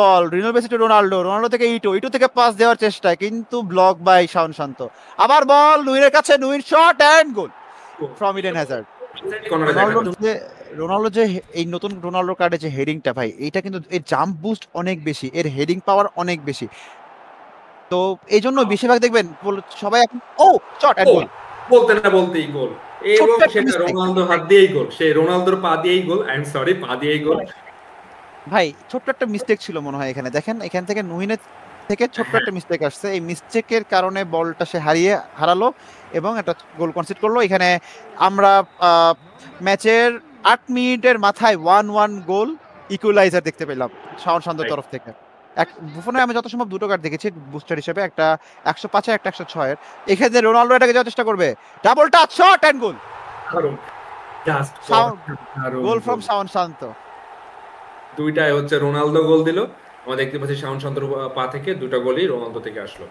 বল রিনো Messi to Ronaldo, Ronaldo থেকে Eto'o, ইটো থেকে পাস দেওয়ার চেষ্টা কিন্তু ব্লক বাই শাওন শান্ত। আবার বল নুইয়ের কাছে, Neuer shot and goal from Eden Hazard. Ronaldo যে এই নতুন রোনাল্ডো কার্ডে যে হেডিংটা ভাই, এটা কিন্তু এর জাম্প বুস্ট অনেক বেশি, এর হেডিং পাওয়ার অনেক বেশি। তো এই জন্য বেশিরভাগ দেখবেন সবাই এখন ও শট এন্ড গোল, বলতে না বলতেই গোল, এবং সেটা রোনালদোর হাত দিয়েই গোল, সে রোনালদোর পা দিয়েই গোল, আই এম সরি, পা দিয়েই গোল। ভাই ছোট্ট একটা মিস্টেক ছিল মনে হয় এখানে, দেখেন এখান থেকে নুহিনের থেকে ছোট্ট একটা মিস্টেক আসছে, এই মিস্টেকের কারণে বলটা সে হারালো এবং একটা গোল কনসিড করলো। এখানে আমরা ম্যাচের 8 মিনিটের মাথায় 1-1 গোল ইকুয়ালাইজার দেখতে পেলাম শাওন শান্তর তরফ থেকে। বুফনে আমি যত সম্ভব দুটো কার্ড দেখেছি বুস্টার হিসেবে, একটা 105 একটা 106 এর। এখানে রোনাল্ডো এটাকে যাওয়ার চেষ্টা করবে, double touch shot and goal, goal from Shaon Shanto. দুইটাই হচ্ছে রোনালদো গোল দিল, আমরা দেখতে পাচ্ছি শাওন শান্তর পা থেকে দুটো গোলই রোনালদো থেকে আসলো।